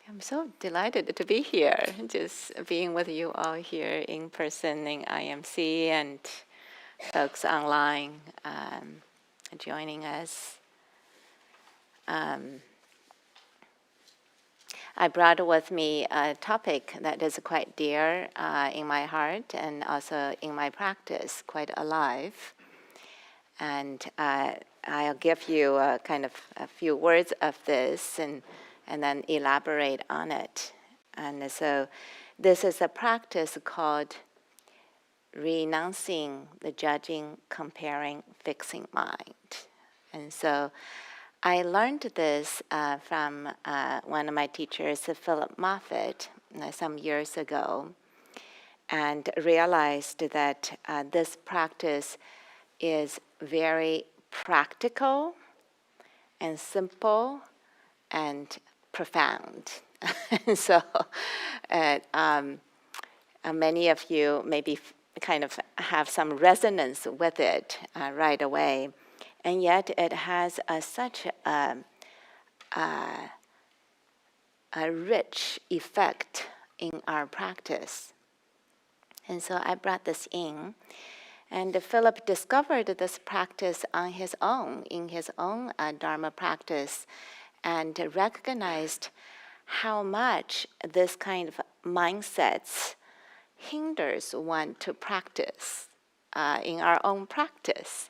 I'm so delighted to be here, just being with you all here in person in IMC and folks online joining us. I brought with me a topic that is quite dear in my heart and also in my practice, quite alive. And I'll give you a few words of this and then elaborate on it. And so this is a practice called renouncing the judging, comparing, fixing mind. And so I learned this from one of my teachers, Philip Moffitt, some years ago, and realized that this practice is very practical and simple and profound. So many of you maybe kind of have some resonance with it right away, and yet it has such a rich effect in our practice. And so I brought this in, and Philip discovered this practice on his own, in his own Dharma practice, and recognized how much this kind of mindsets hinders one to practice in our own practice.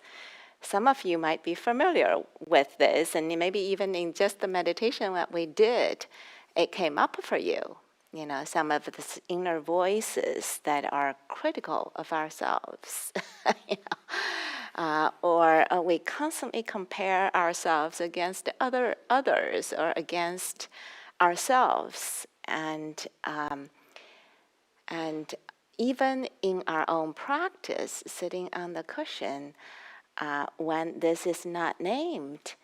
Some of you might be familiar with this, and maybe even in just the meditation that we did, it came up for you. You know, some of these inner voices that are critical of ourselves, or we constantly compare ourselves against others or against ourselves, and even in our own practice, sitting on the cushion, when this is not named,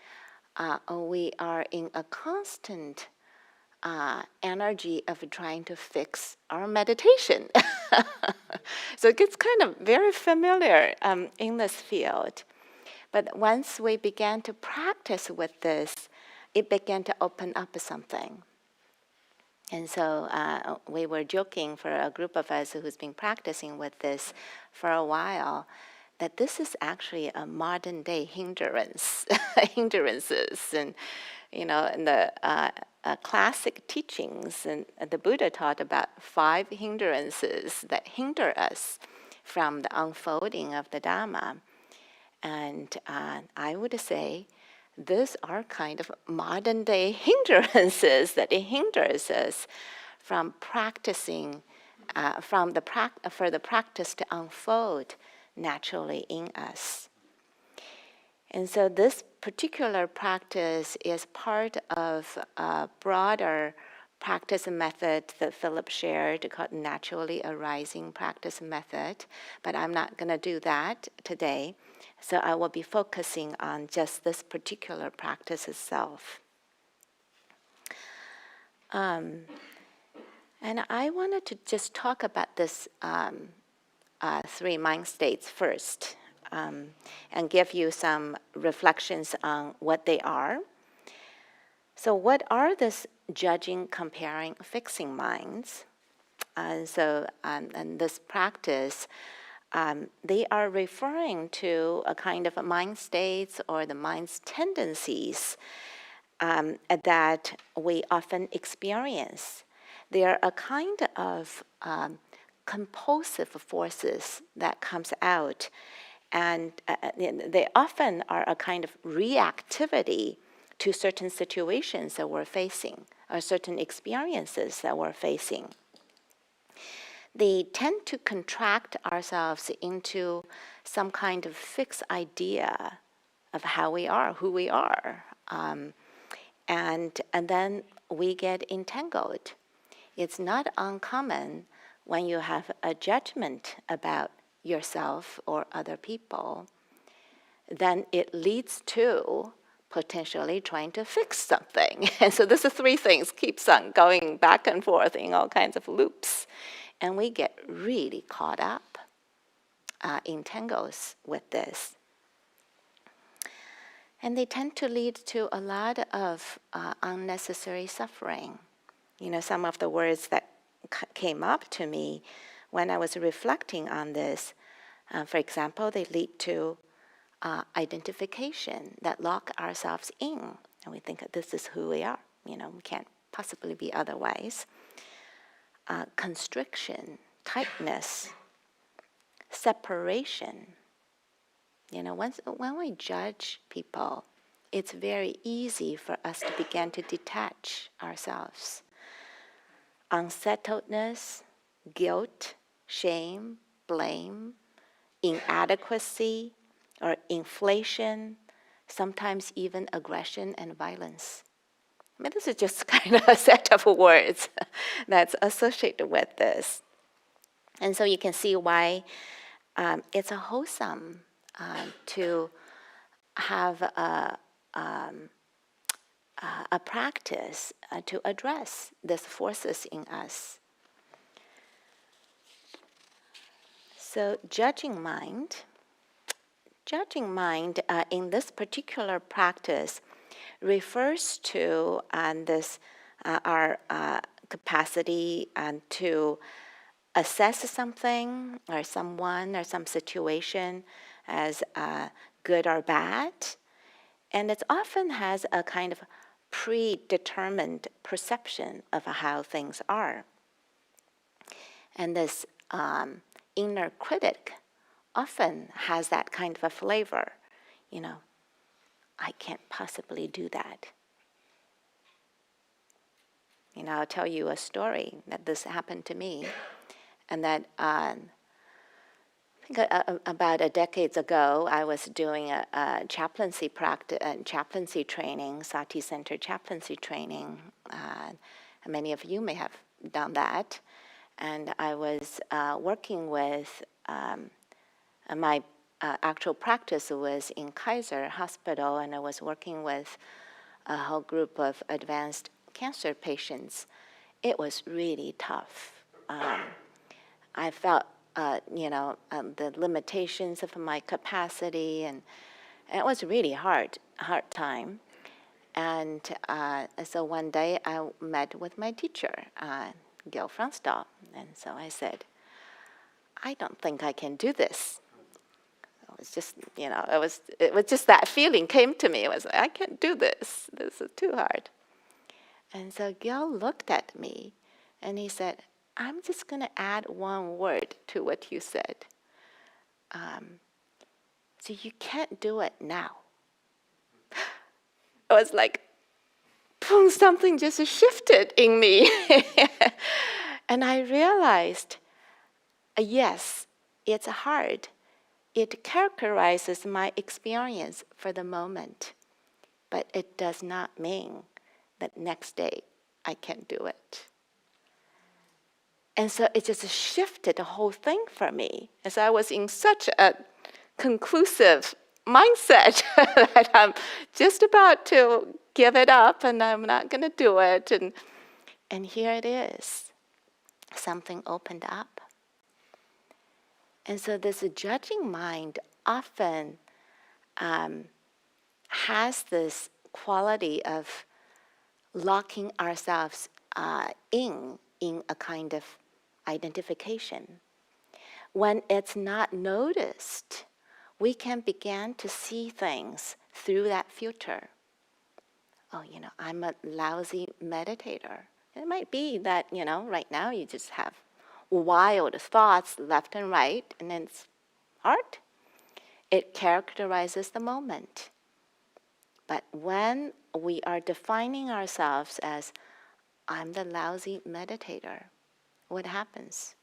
we are in a constant energy of trying to fix our meditation. So it gets kind of very familiar in this field. But once we began to practice with this, it began to open up something. And so we were joking for a group of us who's been practicing with this for a while, that this is actually a modern day hindrances. And, in the classic teachings, and the Buddha taught about 5 hindrances that hinder us from the unfolding of the Dhamma. And I would say these are kind of modern day hindrances that hinders us from practicing, for the practice to unfold naturally in us. And so this particular practice is part of a broader practice method that Philip shared called naturally arising practice method, but I'm not going to do that today. So I will be focusing on just this particular practice itself. And I wanted to just talk about this 3 mind states first, and give you some reflections on what they are. So what are these judging, comparing, fixing minds? And this practice, they are referring to a kind of mind states or the mind's tendencies that we often experience. They are a kind of compulsive forces that comes out, and they often are a kind of reactivity to certain situations that we're facing or certain experiences that we're facing. They tend to contract ourselves into some kind of fixed idea of how we are, who we are, and then we get entangled. It's not uncommon when you have a judgment about yourself or other people, then it leads to potentially trying to fix something. And so this is 3 things, keeps on going back and forth in all kinds of loops. And we get really caught up, entangled with this. And they tend to lead to a lot of unnecessary suffering. some of the words that came up to me when I was reflecting on this, for example, they lead to identification that lock ourselves in. And we think that this is who we are. We can't possibly be otherwise. Constriction, tightness, separation. When we judge people, it's very easy for us to begin to detach ourselves. Unsettledness, guilt, shame, blame, inadequacy, or inflation, sometimes even aggression and violence. This is just kind of a set of words that's associated with this. And so you can see why it's a wholesome to have a practice to address these forces in us. So judging mind in this particular practice refers to this our capacity to assess something or someone or some situation as good or bad. And it often has a kind of predetermined perception of how things are. And this inner critic often has that kind of a flavor. I can't possibly do that. I'll tell you a story that this happened to me. And that I think about a decade ago, I was doing a chaplaincy chaplaincy training, Sati Center chaplaincy training. Many of you may have done that. And I was working with, my actual practice was in Kaiser Hospital, and I was working with a whole group of advanced cancer patients. It was really tough. I felt, the limitations of my capacity, and it was really hard time. And so one day I met with my teacher, Gil Franstall, and so I said, I don't think I can do this. It was just, it was just that feeling came to me. It was, I can't do this. This is too hard. And so Gil looked at me, and he said, I'm just going to add one word to what you said. So you can't do it now. It was like, boom, something just shifted in me. And I realized, yes, it's hard. It characterizes my experience for the moment, but it does not mean that next day I can do it. And so it just shifted the whole thing for me. As I was in such a conclusive mindset that I'm just about to give it up and I'm not going to do it. And here it is. Something opened up. And so this judging mind often has this quality of locking ourselves in a kind of identification. When it's not noticed, we can begin to see things through that filter. Oh, I'm a lousy meditator. It might be that, right now you just have wild thoughts left and right, and it's hard. It characterizes the moment. But when we are defining ourselves as, I'm the lousy meditator, what happens?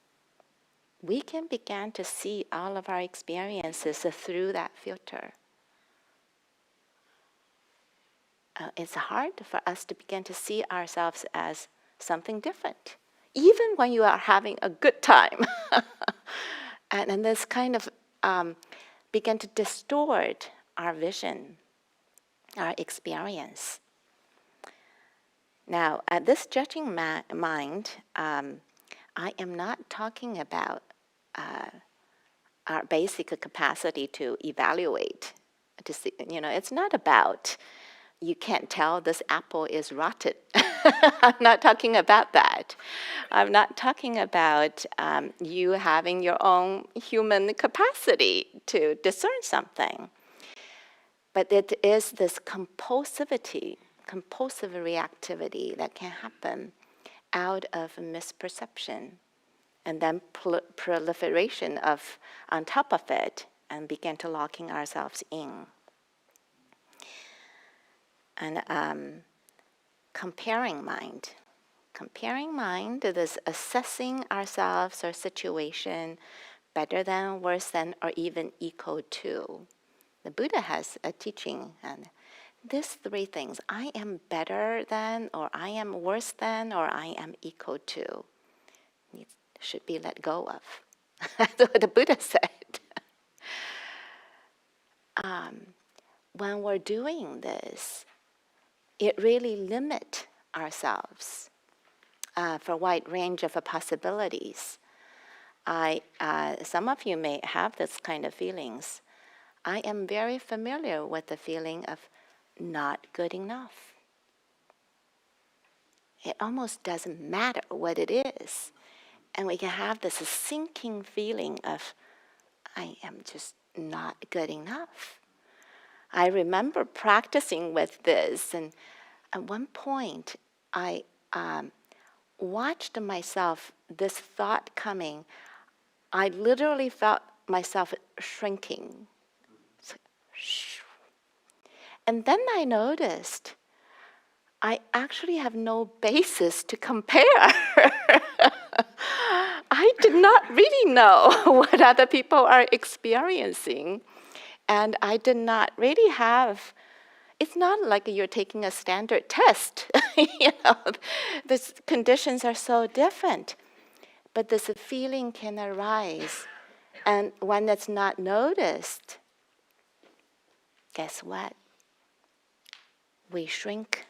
We can begin to see all of our experiences through that filter. It's hard for us to begin to see ourselves as something different, even when you are having a good time. and this kind of begin to distort our vision, our experience. Now, at this judging mind, I am not talking about our basic capacity to evaluate, to see, it's not about you can't tell this apple is rotten. I'm not talking about that. I'm not talking about you having your own human capacity to discern something. But it is this compulsive reactivity that can happen out of misperception, and then proliferation of on top of it, and begin to locking ourselves in. And comparing mind. Comparing mind is assessing ourselves or situation better than, worse than, or even equal to. The Buddha has a teaching, and these three things: I am better than, or I am worse than, or I am equal to, should be let go of. That's what the Buddha said. When we're doing this, it really limits ourselves for a wide range of possibilities. Some of you may have this kind of feelings. I am very familiar with the feeling of not good enough. It almost doesn't matter what it is. And we can have this sinking feeling of, I am just not good enough. I remember practicing with this, and at one point, I watched myself, this thought coming. I literally felt myself shrinking. And then I noticed I actually have no basis to compare. I did not really know what other people are experiencing. And I did not really have, it's not like you're taking a standard test. The conditions are so different. But this feeling can arise. And when it's not noticed, guess what? We shrink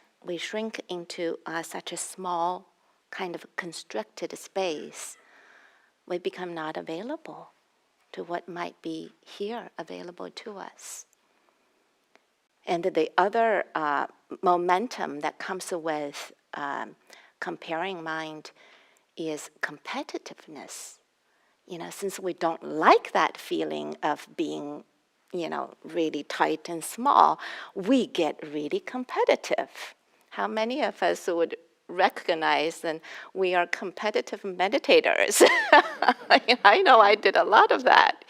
into such a small, kind of constricted space. We become not available to what might be here available to us. And the other momentum that comes with comparing mind is competitiveness. Since we don't like that feeling of being, really tight and small, we get really competitive. How many of us would recognize that we are competitive meditators? I know I did a lot of that.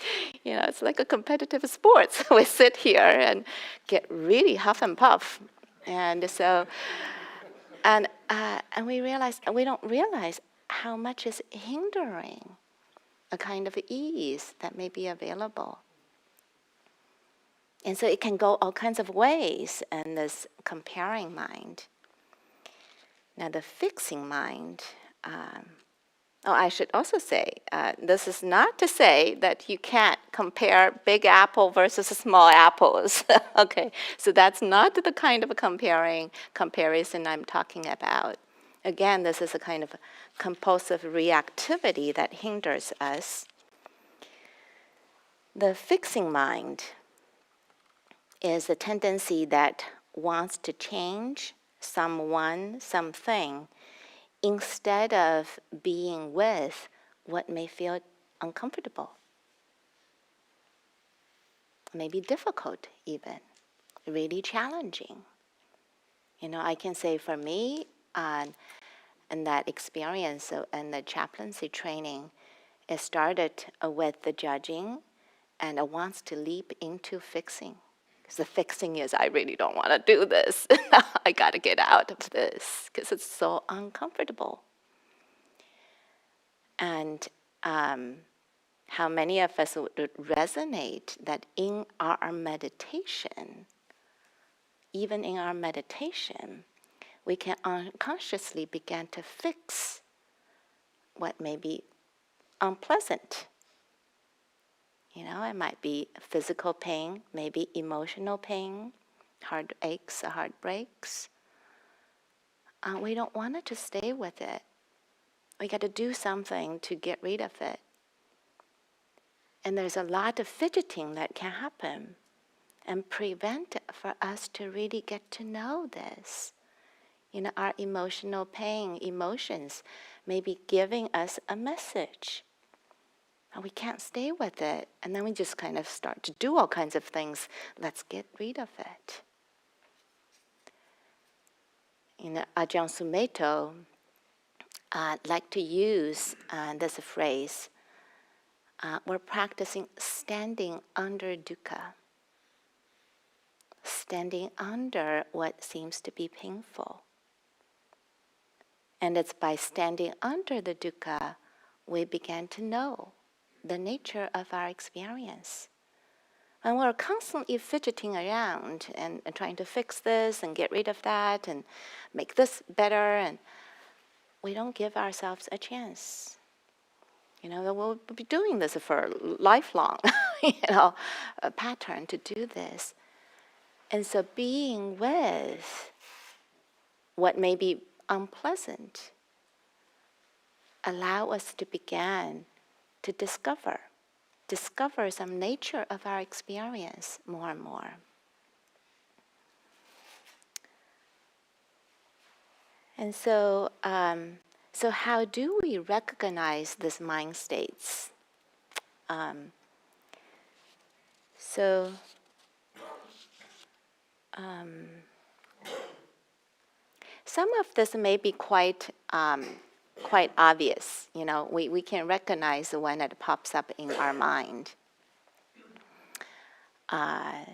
It's like a competitive sports. We sit here and get really huff and puff. And so, and we don't realize how much is hindering a kind of ease that may be available. And so it can go all kinds of ways in this comparing mind. Now the fixing mind, I should also say, this is not to say that you can't compare big apple versus small apples. Okay, so that's not the kind of comparison I'm talking about. Again, this is a kind of compulsive reactivity that hinders us. The fixing mind is a tendency that wants to change someone, something, instead of being with what may feel uncomfortable, maybe difficult even, really challenging. I can say for me, in that experience and the chaplaincy training, it started with the judging, and it wants to leap into fixing. Because the fixing is, I really don't want to do this. I got to get out of this because it's so uncomfortable. And how many of us would resonate that in our meditation, even in our meditation, we can unconsciously begin to fix what may be unpleasant. It might be physical pain, maybe emotional pain, heartaches, heartbreaks. We don't want it to stay with it. We got to do something to get rid of it. And there's a lot of fidgeting that can happen. and prevent for us to really get to know this. Our emotional pain, emotions may be giving us a message. And we can't stay with it. And then we just kind of start to do all kinds of things. Let's get rid of it. Ajahn Sumedho like to use this phrase, we're practicing standing under dukkha, standing under what seems to be painful. And it's by standing under the dukkha we begin to know the nature of our experience. And we're constantly fidgeting around and trying to fix this and get rid of that and make this better, and we don't give ourselves a chance. We'll be doing this for lifelong, a pattern to do this. And so being with what may be unpleasant allow us to begin to discover some nature of our experience more and more. And so, so how do we recognize these mind states? Some of this may be quite obvious. We can recognize when it pops up in our mind. I'm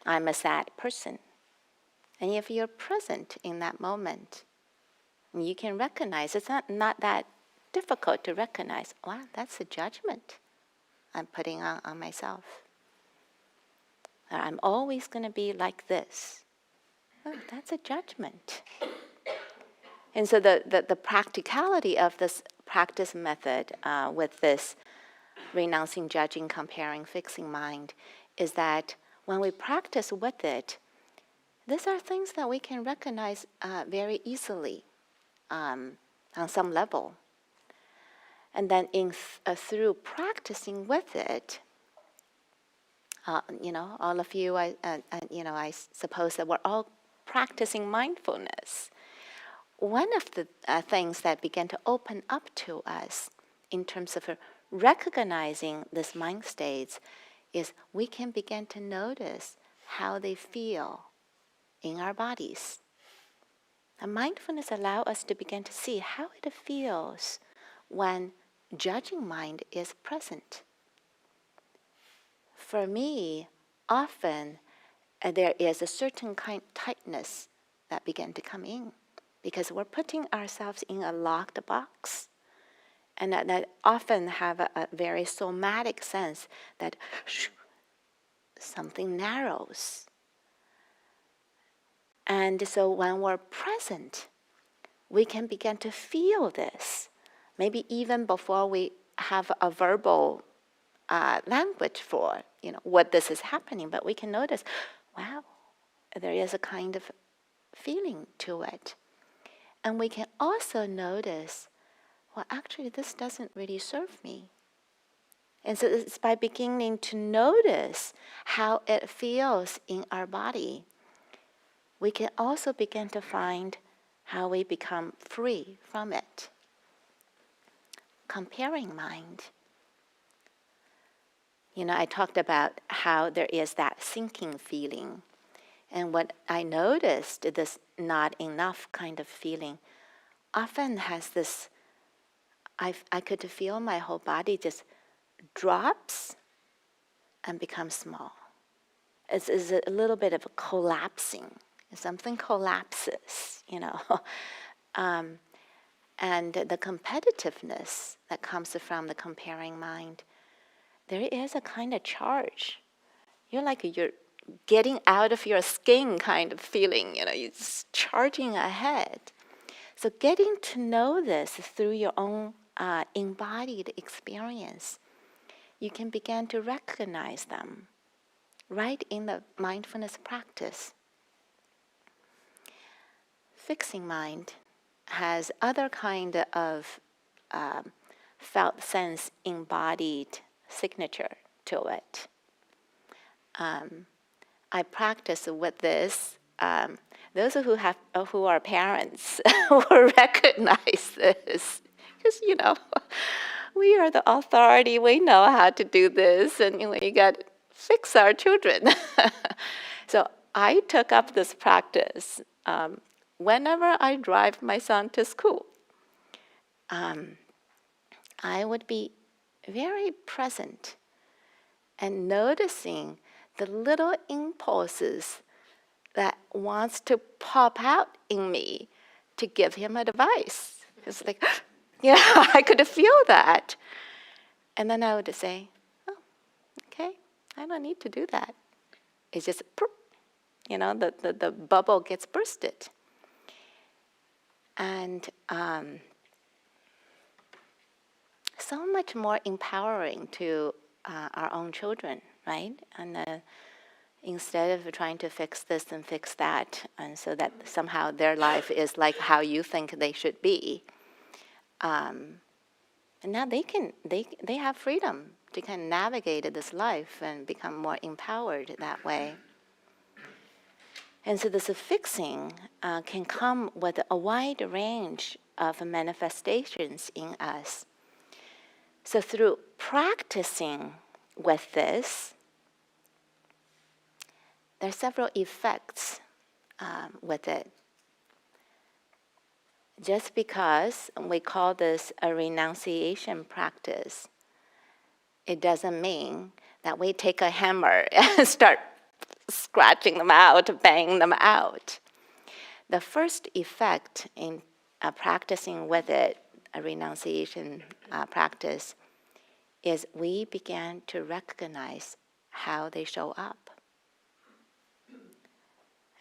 a sad person. And if you're present in that moment, you can recognize, it's not that difficult to recognize, wow, that's a judgment I'm putting on myself. I'm always going to be like this. Oh, that's a judgment. And so the practicality of this practice method with this renouncing, judging, comparing, fixing mind is that when we practice with it, these are things that we can recognize very easily on some level. And then through practicing with it, all of you, I suppose that we're all practicing mindfulness. One of the things that began to open up to us in terms of recognizing these mind states is we can begin to notice how they feel in our bodies. And mindfulness allows us to begin to see how it feels when judging mind is present. For me, often there is a certain kind of tightness that begin to come in because we're putting ourselves in a locked box. And that often have a very somatic sense that something narrows. And so when we're present, we can begin to feel this, maybe even before we have a verbal language for what this is happening, but we can notice, wow, there is a kind of feeling to it. And we can also notice, well, actually, this doesn't really serve me. And so it's by beginning to notice how it feels in our body, we can also begin to find how we become free from it. Comparing mind. I talked about how there is that sinking feeling. And what I noticed, this not enough kind of feeling, often has this, I could feel my whole body just drops and becomes small. It's a little bit of a collapsing. Something collapses, and the competitiveness that comes from the comparing mind, there is a kind of charge. You're getting out of your skin kind of feeling, you're just charging ahead. So getting to know this through your own embodied experience, you can begin to recognize them right in the mindfulness practice. Fixing mind has other kind of felt sense embodied signature to it. I practice with this. Those who are parents will recognize this, because we are the authority. We know how to do this, and we got to fix our children. So I took up this practice whenever I drive my son to school. I would be very present and noticing the little impulses that wants to pop out in me to give him advice. It's like, I could feel that. And then I would say, oh, okay, I don't need to do that. It's just, the bubble gets bursted. And so much more empowering to our own children, right? And instead of trying to fix this and fix that, and so that somehow their life is like how you think they should be. And now they have freedom to kind of navigate this life and become more empowered that way. And so this fixing can come with a wide range of manifestations in us. So through practicing with this, there are several effects with it. Just because we call this a renunciation practice, it doesn't mean that we take a hammer and start scratching them out, banging them out. The first effect in practicing with it, a renunciation practice, is we began to recognize how they show up.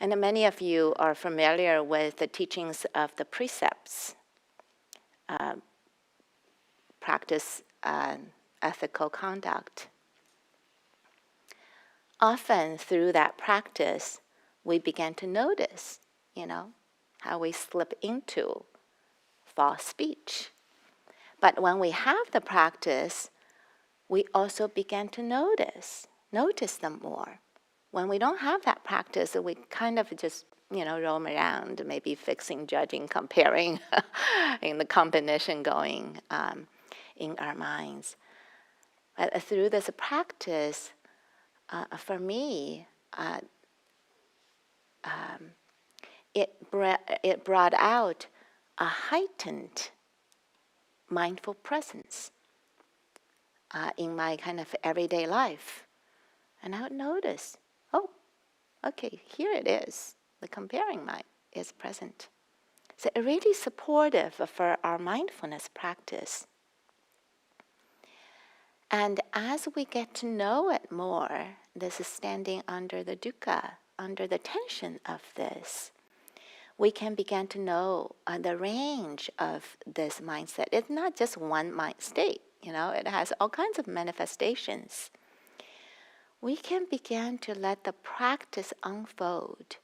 And many of you are familiar with the teachings of the precepts, practice ethical conduct. Often through that practice, we begin to notice, how we slip into false speech. But when we have the practice, we also begin to notice them more. When we don't have that practice, we kind of just, roam around, maybe fixing, judging, comparing, in the combination going in our minds. But through this practice, for me, it brought out a heightened mindful presence in my kind of everyday life. And I would notice, oh, okay, here it is. The comparing mind is present. So it's really supportive for our mindfulness practice. And as we get to know it more, this is standing under the dukkha, under the tension of this, we can begin to know the range of this mindset. It's not just one mind state, it has all kinds of manifestations. We can begin to let the practice unfold.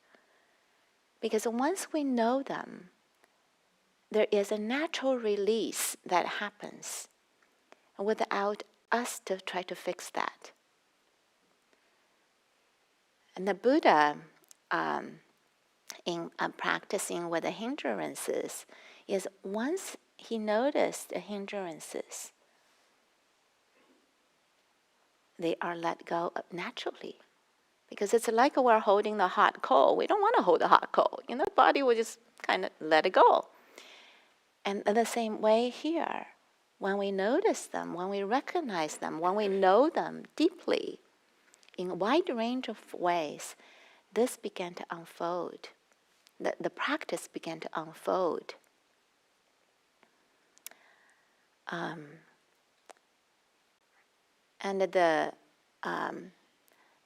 Because once we know them, there is a natural release that happens without us to try to fix that. And the Buddha, in practicing with the hindrances, is once he noticed the hindrances, they are let go of naturally. Because it's like we're holding the hot coal. We don't want to hold the hot coal. The body will just kind of let it go. And in the same way here, when we notice them, when we recognize them, when we know them deeply, in a wide range of ways, this began to unfold. The practice began to unfold. And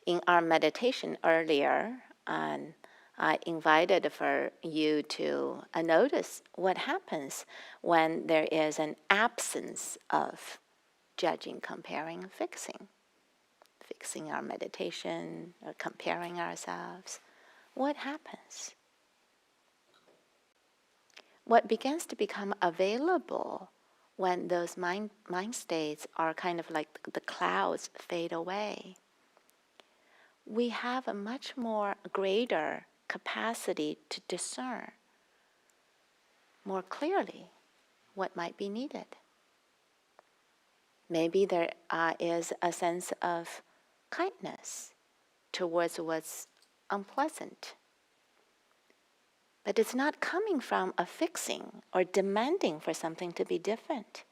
in our meditation earlier, I invited for you to notice what happens when there is an absence of judging, comparing, and fixing our meditation or comparing ourselves. What happens? What begins to become available when those mind states are kind of like the clouds fade away? we have a much more greater capacity to discern more clearly what might be needed. Maybe there is a sense of kindness towards what's unpleasant. But it's not coming from a fixing or demanding for something to be different.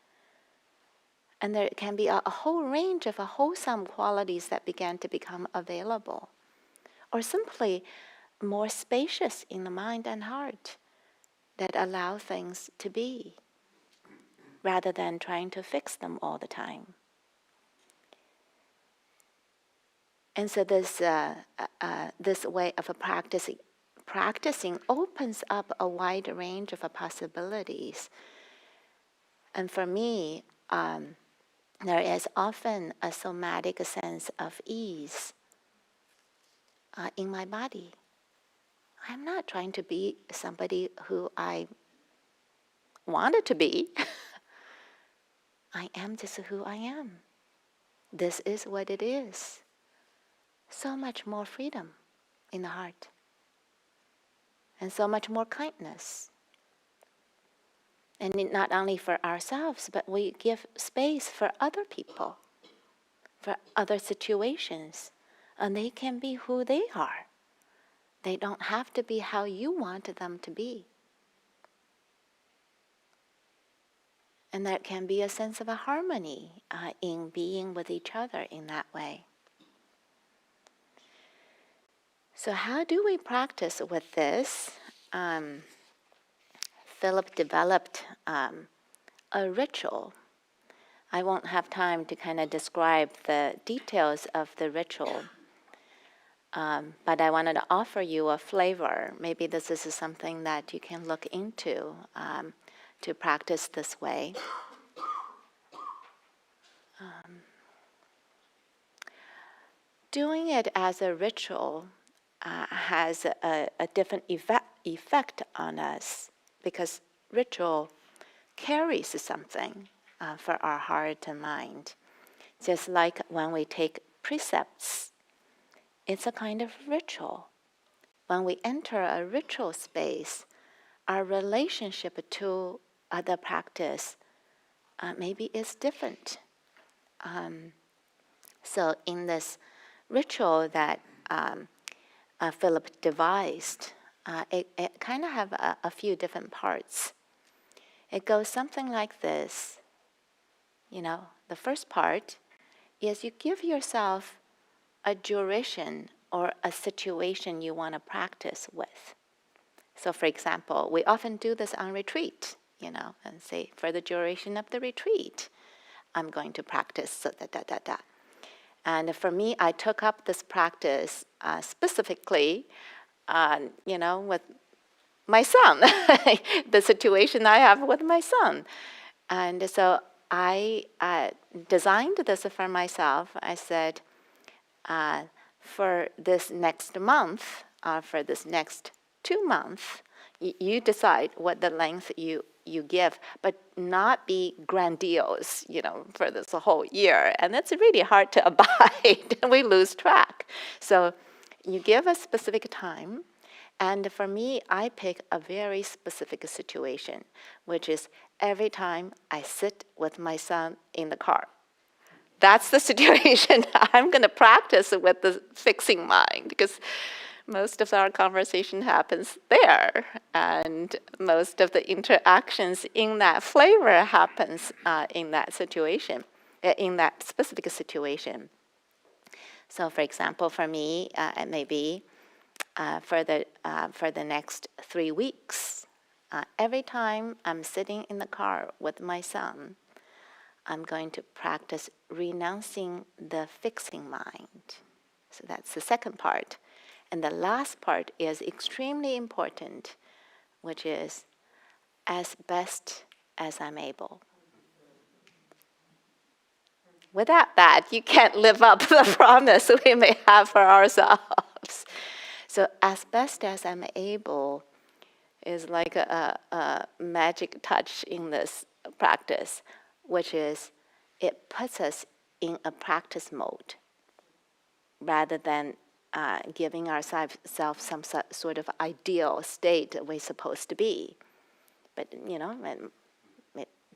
And there can be a whole range of wholesome qualities that began to become available, or simply more spacious in the mind and heart that allow things to be, rather than trying to fix them all the time. And so this way of practicing opens up a wide range of possibilities. And for me, there is often a somatic sense of ease in my body. I'm not trying to be somebody who I wanted to be. I am just who I am. This is what it is. So much more freedom in the heart. And so much more kindness. And not only for ourselves, but we give space for other people, for other situations. And they can be who they are. They don't have to be how you want them to be. And there can be a sense of a harmony in being with each other in that way. So how do we practice with this? Philip developed a ritual. I won't have time to kind of describe the details of the ritual, but I wanted to offer you a flavor. Maybe this is something that you can look into to practice this way. Doing it as a ritual has a different effect on us, because ritual carries something for our heart and mind. Just like when we take precepts, it's a kind of ritual. When we enter a ritual space, our relationship to the practice maybe is different. So in this ritual that Philip devised, it kind of have a few different parts. It goes something like this. The first part is you give yourself a duration or a situation you want to practice with. So for example, we often do this on retreat, and say, for the duration of the retreat, I'm going to practice so da. And for me, I took up this practice specifically, with my son, the situation I have with my son. And so I designed this for myself. I said, for this next month, for this next 2 months, you decide what the length you give, but not be grandiose, for this whole year. And it's really hard to abide, and we lose track. So you give a specific time, and for me, I pick a very specific situation, which is every time I sit with my son in the car. That's the situation I'm going to practice with the fixing mind, because most of our conversation happens there, and most of the interactions in that flavor happens in that situation, in that specific situation. So, for example, for me, it may be for the next 3 weeks. Every time I'm sitting in the car with my son, I'm going to practice renouncing the fixing mind. So that's the second part. And the last part is extremely important, which is as best as I'm able. Without that, you can't live up to the promise we may have for ourselves. So as best as I'm able is like a magic touch in this practice, which is it puts us in a practice mode rather than giving ourselves some sort of ideal state that we're supposed to be. But,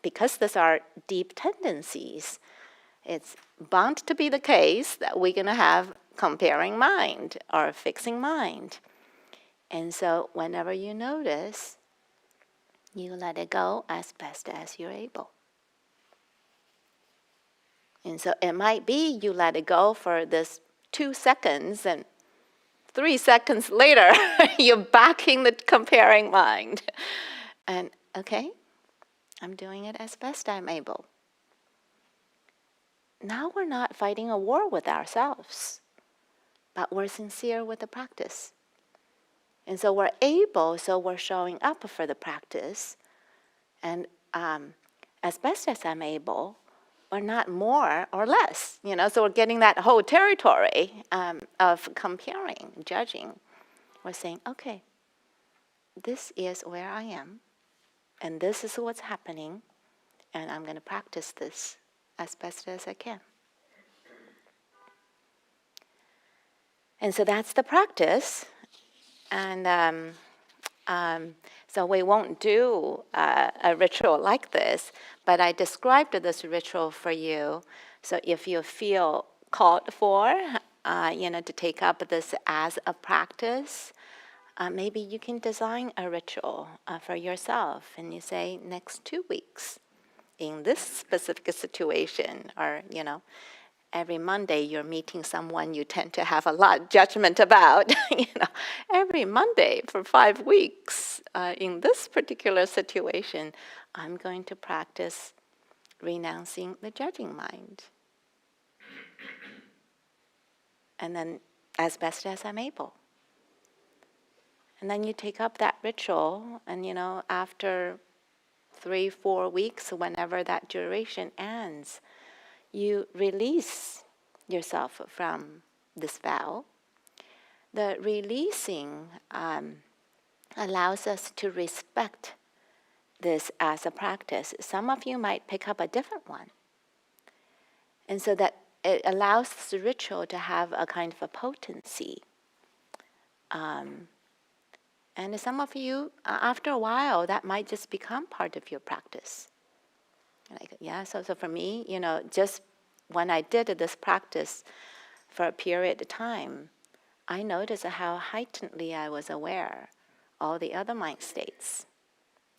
because these are deep tendencies, it's bound to be the case that we're going to have comparing mind or fixing mind. And so whenever you notice, you let it go as best as you're able. And so it might be you let it go for this 2 seconds, and 3 seconds later, you're back in the comparing mind. And okay, I'm doing it as best I'm able. Now we're not fighting a war with ourselves, but we're sincere with the practice. And so we're able, so we're showing up for the practice. And as best as I'm able, or not more or less, so we're getting that whole territory of comparing, judging. We're saying, okay, this is where I am, and this is what's happening, and I'm going to practice this as best as I can. And so that's the practice. And so we won't do a ritual like this, but I described this ritual for you. So if you feel called for, to take up this as a practice, maybe you can design a ritual for yourself, and you say, next 2 weeks, in this specific situation, or, every Monday you're meeting someone you tend to have a lot of judgment about. Every Monday for 5 weeks, in this particular situation, I'm going to practice renouncing the judging mind. And then as best as I'm able. And then you take up that ritual, and after 3-4 weeks, whenever that duration ends, you release yourself from this vow. The releasing allows us to respect this as a practice. Some of you might pick up a different one. And so that it allows the ritual to have a kind of a potency. And some of you, after a while, that might just become part of your practice. So for me, just when I did this practice for a period of time, I noticed how heightenedly I was aware all the other mind states.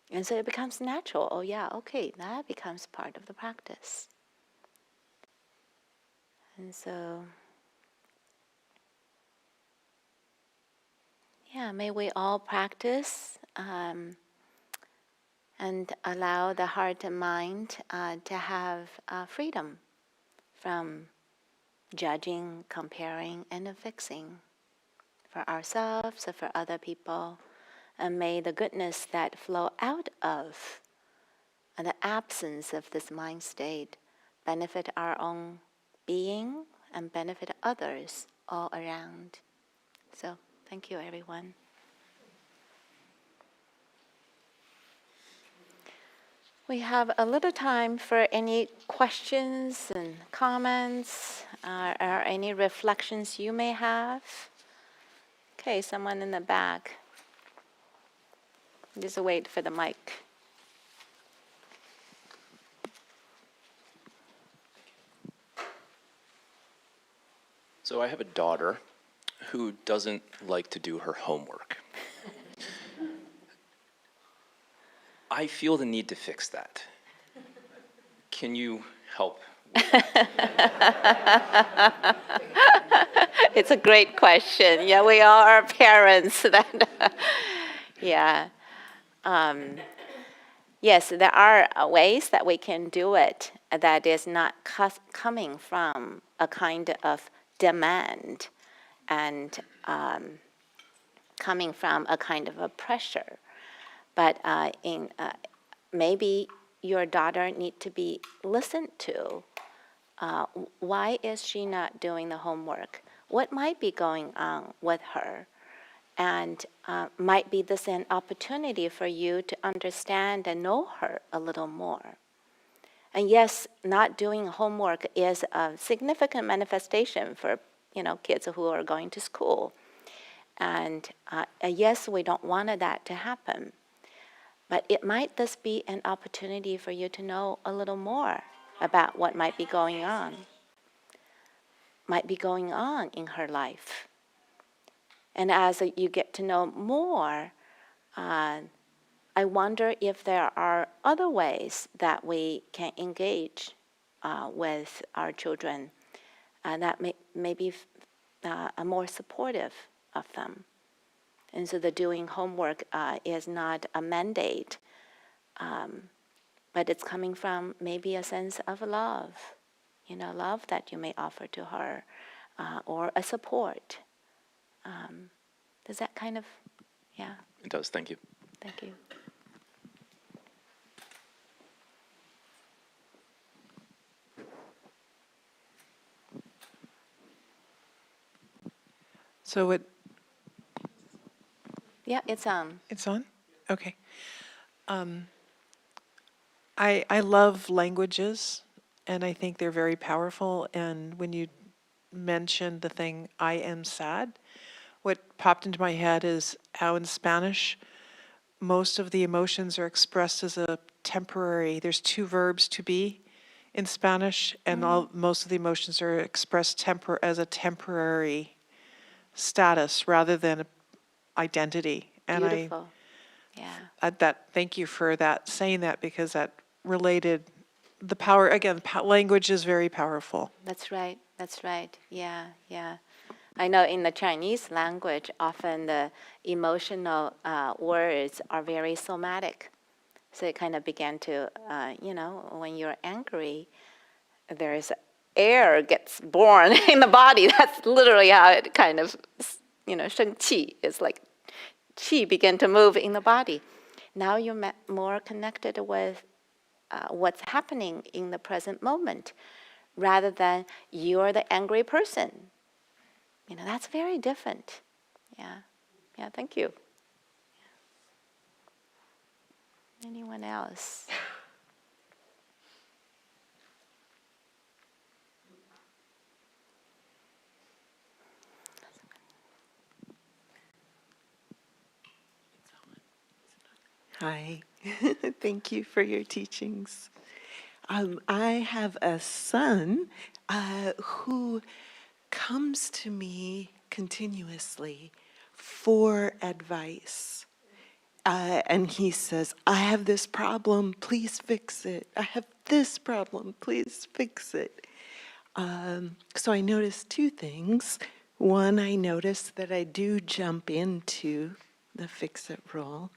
And so it becomes natural. Oh yeah, okay, that becomes part of the practice. And so, may we all practice and allow the heart and mind to have freedom from judging, comparing, and fixing for ourselves or for other people. And may the goodness that flow out of the absence of this mind state benefit our own being and benefit others all around. So, thank you, everyone. We have a little time for any questions and comments or any reflections you may have. Okay, someone in the back. Just wait for the mic. So I have a daughter who doesn't like to do her homework. I feel the need to fix that. Can you help with that? It's a great question. Yeah, we all are parents. Yes, there are ways that we can do it that is not coming from a kind of demand and coming from a kind of a pressure. But maybe your daughter needs to be listened to. Why is she not doing the homework? What might be going on with her? And might be this an opportunity for you to understand and know her a little more. And yes, not doing homework is a significant manifestation for kids who are going to school. And yes, we don't want that to happen. But it might just be an opportunity for you to know a little more about what might be going on in her life. And as you get to know more, I wonder if there are other ways that we can engage with our children that may be more supportive of them. And so the doing homework is not a mandate, but it's coming from maybe a sense of love, love that you may offer to her, or a support. Does that kind of, yeah? It does, thank you. Thank you. So Yeah, it's on. it's on? Okay. I love languages, and I think they're very powerful. And when you mentioned the thing, I am sad, what popped into my head is how in Spanish, most of the emotions are expressed as a temporary, there's two verbs, to be, in Spanish, and most of the emotions are expressed as a temporary status rather than identity. And Beautiful. Yeah. thank you for that, saying that, because that related, the power, again, language is very powerful. That's right. That's right. Yeah, yeah. I know in the Chinese language, often the emotional words are very somatic. So it kind of began to, when you're angry, there's air gets born in the body. That's literally how it kind of, 生气 is like qi begin to move in the body. Now you're more connected with what's happening in the present moment, rather than you're the angry person. That's very different. Yeah. Yeah, thank you. Anyone else? Hi, thank you for your teachings. I have a son who comes to me continuously for advice. And he says, I have this problem, please fix it. I have this problem, please fix it. So I noticed two things. One, I noticed that I do jump into the fix-it role.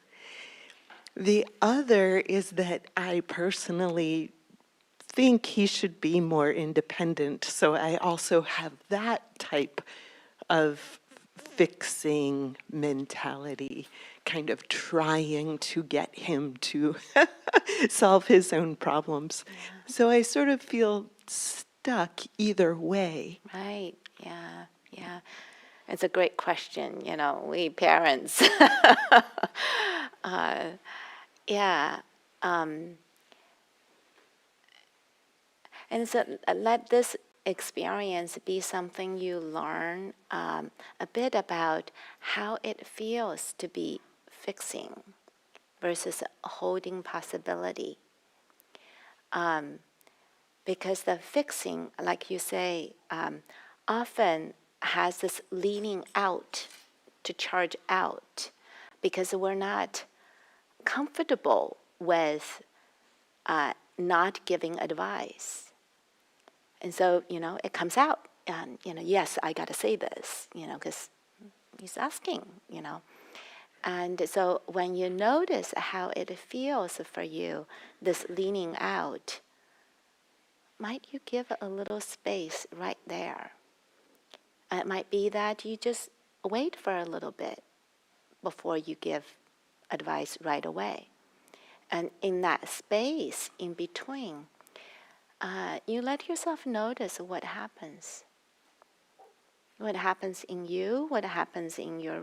The other is that I personally think he should be more independent. So I also have that type of fixing mentality, kind of trying to get him to solve his own problems. Yeah. So I sort of feel stuck either way. Right. Yeah. Yeah. It's a great question. We parents. Yeah. And so let this experience be something you learn a bit about how it feels to be fixing versus holding possibility. Because the fixing, like you say, often has this leaning out to charge out, because we're not comfortable with not giving advice. And so, it comes out, and, yes, I got to say this, because he's asking, And so when you notice how it feels for you, this leaning out, might you give a little space right there? It might be that you just wait for a little bit before you give advice right away. And in that space in between, you let yourself notice what happens. What happens in you, what happens in your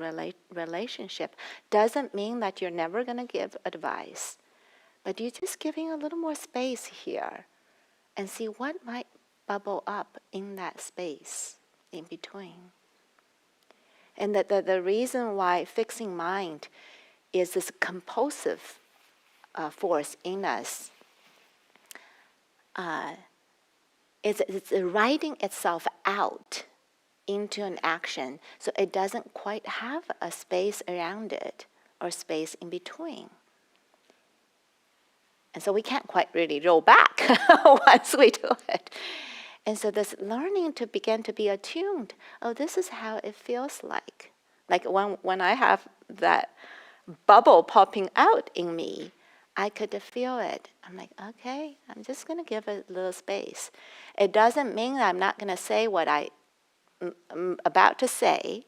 relationship. Doesn't mean that you're never going to give advice, but you're just giving a little more space here and see what might bubble up in that space. in between. And the reason why fixing mind is this compulsive force in us, it's writing itself out into an action, so it doesn't quite have a space around it or space in between. And so we can't quite really roll back once we do it. And so this learning to begin to be attuned, oh, this is how it feels like. Like when I have that bubble popping out in me, I could feel it. I'm like, okay, I'm just going to give it a little space. It doesn't mean that I'm not going to say what I'm about to say,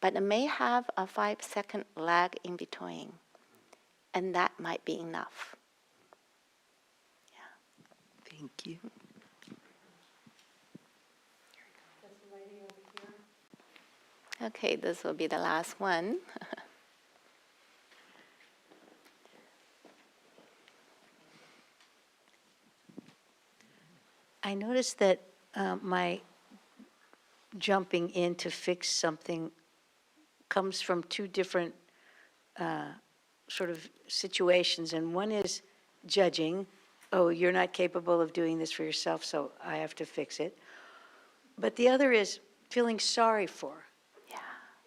but it may have a 5-second lag in between, and that might be enough. Thank you. Okay, this will be the last one. I noticed that my jumping in to fix something comes from two different sort of situations. And one is judging, oh, you're not capable of doing this for yourself, so I have to fix it. But the other is feeling sorry for. Yeah.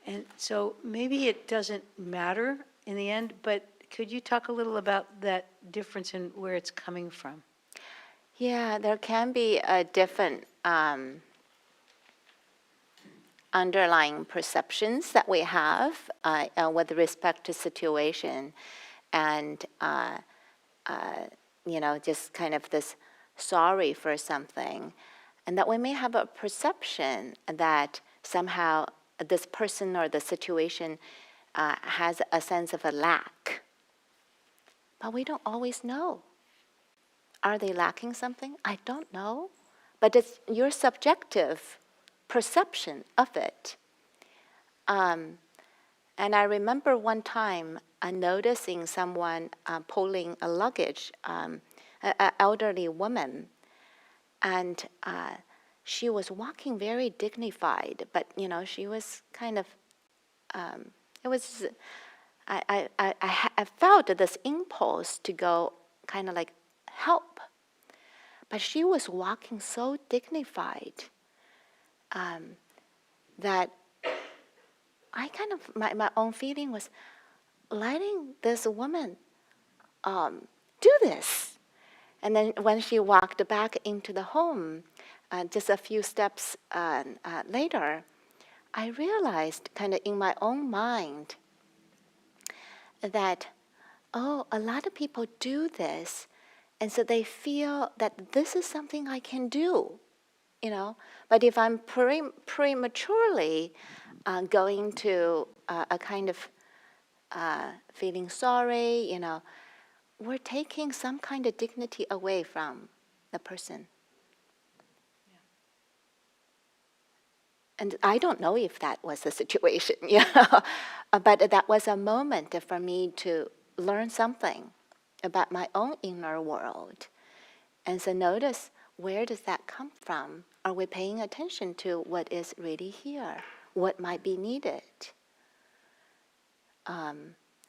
And so maybe it doesn't matter in the end, but could you talk a little about that difference and where it's coming from? Yeah, there can be a different underlying perceptions that we have with respect to situation, and just kind of this sorry for something, and that we may have a perception that somehow this person or the situation has a sense of a lack, but we don't always know. Are they lacking something? I don't know. But it's your subjective perception of it. And I remember one time noticing someone pulling a luggage, an elderly woman, and she was walking very dignified, but she was kind of, it was, I felt this impulse to go kind of like help. But she was walking so dignified that I kind of, my own feeling was letting this woman do this. And then when she walked back into the home, just a few steps later, I realized kind of in my own mind that, oh, a lot of people do this. And so they feel that this is something I can do, But if I'm prematurely going to a kind of feeling sorry, we're taking some kind of dignity away from the person. Yeah. And I don't know if that was the situation, but that was a moment for me to learn something about my own inner world. And so notice, where does that come from? Are we paying attention to what is really here? What might be needed?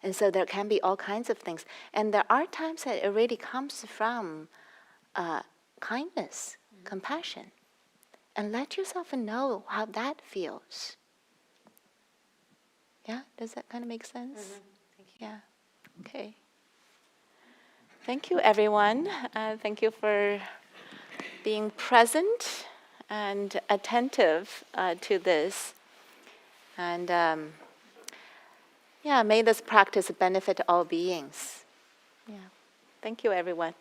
And so there can be all kinds of things. And there are times that it really comes from kindness, compassion. And let yourself know how that feels. Yeah? Does that kind of make sense? Mm-hmm. Thank you. Yeah. Okay. Thank you, everyone. Thank you for being present and attentive to this. And may this practice benefit all beings. Yeah. Thank you, everyone.